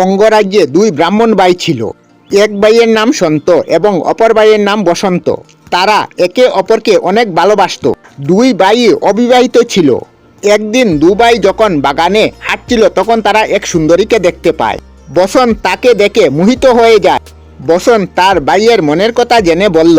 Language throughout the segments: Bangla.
অঙ্গরাজ্যে দুই ব্রাহ্মণ ভাই ছিল। এক ভাইয়ের নাম সন্ত এবং অপর ভাইয়ের নাম বসন্ত। তারা একে অপরকে অনেক ভালোবাসত। দুই ভাই অবিবাহিত ছিল। একদিন দু ভাই যখন বাগানে হাঁটছিল তখন তারা এক সুন্দরীকে দেখতে পায়। বসন্ত তাকে দেখে মোহিত হয়ে যায়। বসন্ত তার ভাইয়ের মনের কথা জেনে বলল,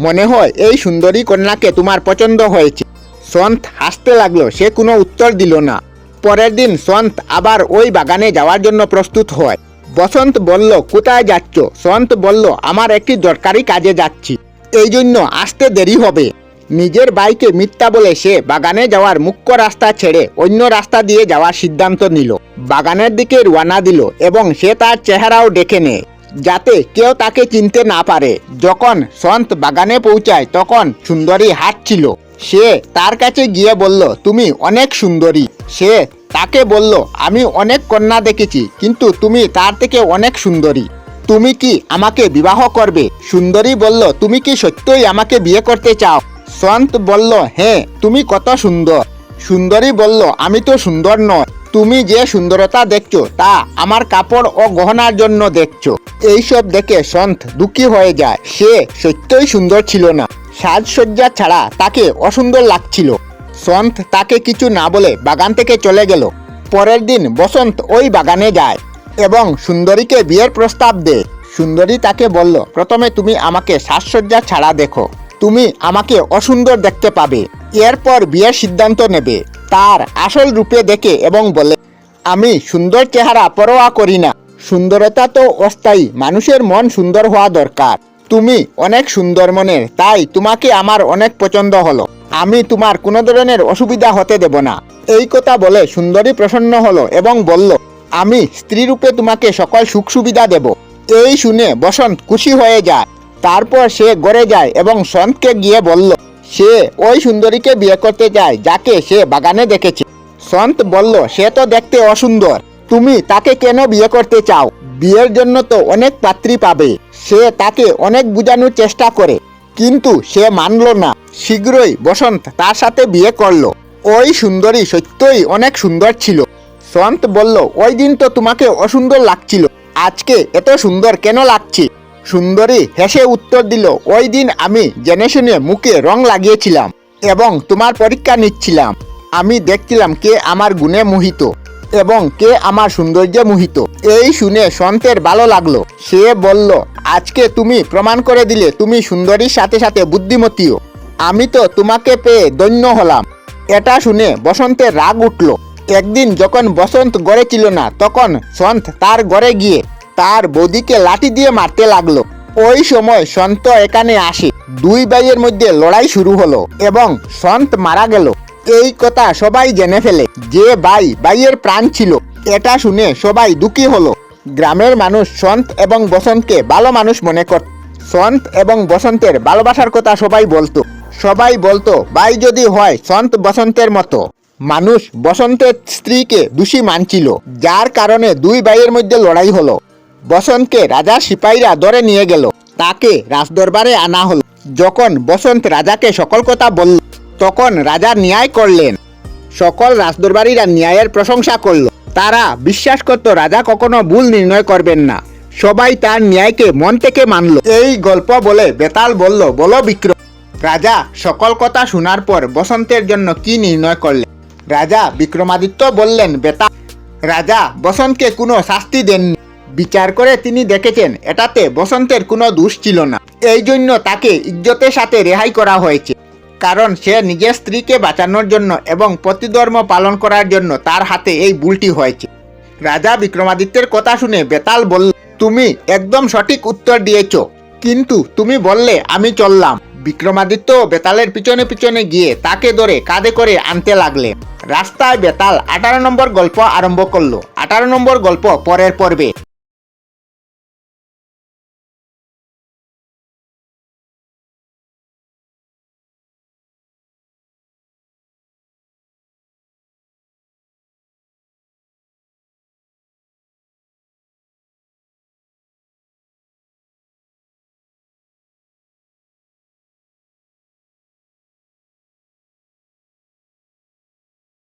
মনে হয় এই সুন্দরী কন্যাকে তোমার পছন্দ হয়েছে। সন্ত হাসতে লাগলো, সে কোনো উত্তর দিল না। পরের দিন সন্ত আবার ওই বাগানে যাওয়ার জন্য প্রস্তুত হয়। বসন্ত বলল, কোথায় যাচ্ছ? সন্ত বলল, আমার একটি দরকারি কাজে যাচ্ছি, এই জন্য আসতে দেরি হবে। নিজের ভাইকে মিথ্যা বলে সে বাগানে যাওয়ার মুখ্য রাস্তা ছেড়ে অন্য রাস্তা দিয়ে যাওয়ার সিদ্ধান্ত নিল। বাগানের দিকে রওনা দিল এবং সে তার চেহারাও দেখে নেয় যাতে কেউ তাকে চিনতে না পারে। যখন সন্ত বাগানে পৌঁছায় তখন সুন্দরী হাঁটছিল। সে তার কাছে গিয়ে বলল, তুমি অনেক সুন্দরী। সে তাকে বলল, আমি অনেক কন্যা দেখেছি কিন্তু তুমি তার থেকে অনেক সুন্দরী। তুমি কি আমাকে বিবাহ করবে? সুন্দরী বলল, তুমি কি সত্যই আমাকে বিয়ে করতে চাও? সন্ত বলল, হ্যাঁ, তুমি কত সুন্দর। সুন্দরী বলল, আমি তো সুন্দর নয়, তুমি যে সুন্দরতা দেখছো তা আমার কাপড় ও গহনার জন্য দেখছো। এইসব দেখে সন্ত দুঃখী হয়ে যায়। সে সত্যই সুন্দর ছিল না, সাজসজ্জা ছাড়া তাকে অসুন্দর লাগছিল। সন্ত তাকে কিছু না বলে বাগান থেকে চলে গেল। পরের দিন বসন্ত ওই বাগানে যায় এবং সুন্দরীকে বিয়ের প্রস্তাব দেয়। সুন্দরী তাকে বলল, প্রথমে তুমি আমাকে সাজসজ্জা ছাড়া দেখো, তুমি আমাকে অসুন্দর দেখতে পাবে, এরপর বিয়ের সিদ্ধান্ত নেবে। তার আসল রূপে দেখে এবং বলে, আমি সুন্দর চেহারা পরোয়া করি না, সুন্দরতা তো অস্থায়ী, মানুষের মন সুন্দর হওয়া দরকার। তুমি অনেক সুন্দর মনের, তাই তোমাকে আমার অনেক পছন্দ হলো, আমি তোমার কোনো ধরনের অসুবিধা হতে দেব না। এই কথা বলে সুন্দরী প্রসন্ন হলো এবং বলল, আমি স্ত্রী রূপে তোমাকে সকল সুখ সুবিধা দেব। এই শুনে বসন্ত খুশি হয়ে যায়। তারপর সে ঘরে যায় এবং সন্তকে গিয়ে বলল, সে ওই সুন্দরীকে বিয়ে করতে চায় যাকে সে বাগানে দেখেছে। সন্ত বলল, সে তো দেখতে অসুন্দর, তুমি তাকে কেন বিয়ে করতে চাও? বিয়ের জন্য তো অনেক পাত্রী পাবে। সে তাকে অনেক বোঝানোর চেষ্টা করে কিন্তু সে মানল না। শীঘ্রই বসন্ত তার সাথে বিয়ে করলো। ওই সুন্দরী সত্যই অনেক সুন্দর ছিল। সন্ত বলল, ওই দিন তো তোমাকে অসুন্দর লাগছিল, আজকে এত সুন্দর কেন লাগছে? সুন্দরী হেসে উত্তর দিল, ওই দিন আমি জেনে শুনে মুখে রং লাগিয়েছিলাম এবং তোমার পরীক্ষা নিচ্ছিলাম। আমি দেখছিলাম কে আমার গুণে মোহিত এবং কে আমার সৌন্দর্যে মোহিত। এই শুনে সন্তের ভালো লাগলো। সে বলল, আজকে তুমি প্রমাণ করে দিলে তুমি সুন্দরীর সাথে সাথে বুদ্ধিমতীও। আমি তো তোমাকে পেয়ে ধন্য হলাম। এটা শুনে বসন্তের রাগ উঠল। একদিন যখন বসন্ত ঘরে ছিল না তখন সন্ত তার ঘরে গিয়ে তার বৌদিকে লাঠি দিয়ে মারতে লাগলো। ওই সময় সন্ত এখানে আসে। দুই ভাইয়ের মধ্যে লড়াই শুরু হলো এবং সন্ত মারা গেল। এই কথা সবাই জেনে ফেলে যে ভাইয়ের প্রাণ ছিল। এটা শুনে সবাই দুঃখী হলো। গ্রামের মানুষ সন্ত এবং বসন্তকে ভালো মানুষ মনে করত। সন্ত এবং বসন্তের ভালোবাসার কথা সবাই বলতো ভাই যদি হয় সন্ত বসন্তের মতো। মানুষ বসন্তের স্ত্রীকে দোষী মানছিল, যার কারণে দুই ভাইয়ের মধ্যে লড়াই হলো। বসন্তকে রাজার সিপাহীরা ধরে নিয়ে গেল, তাকে রাজদরবারে আনা হলো। যখন বসন্ত রাজাকে সকল কথা বলল তখন রাজা ন্যায় করলেন। সকল রাজদরবারীরা ন্যায়ের প্রশংসা করল। তারা বিশ্বাস করত রাজা কখনো ভুল নির্ণয় করবেন না। সবাই তার ন্যায়কে মন থেকে মানল। এই গল্প বলে বেতাল বলল, বলো বিক্রম। রাজা সকল কথা শোনার পর বসন্তের জন্য কি নির্ণয় করলেন? রাজা বিক্রমাদিত্য বললেন, বেতাল। রাজা বসন্তকে কোনো শাস্তি দেননি। বিচার করে তিনি দেখেছেন এটাতে বসন্তের কোনো দোষ ছিল না। এই জন্য তাকে ইজ্জতের সাথে রেহাই করা হয়েছে, কারণ সে নিজের স্ত্রীকে বাঁচানোর জন্য এবং প্রতিধর্ম পালন করার জন্য তার হাতে এই ভুলটি হয়েছে। রাজা বিক্রমাদিত্যের কথা শুনে বেতাল বলল, তুমি একদম সঠিক উত্তর দিয়েছ, কিন্তু তুমি বললে আমি চললাম। বিক্রমাদিত্য বেতালের পিছনে পিছনে গিয়ে তাকে ধরে কাঁধে করে আনতে লাগলেন। রাস্তায় বেতাল 18 নম্বর গল্প আরম্ভ করলো। 18 নম্বর গল্প পরের পর্বে।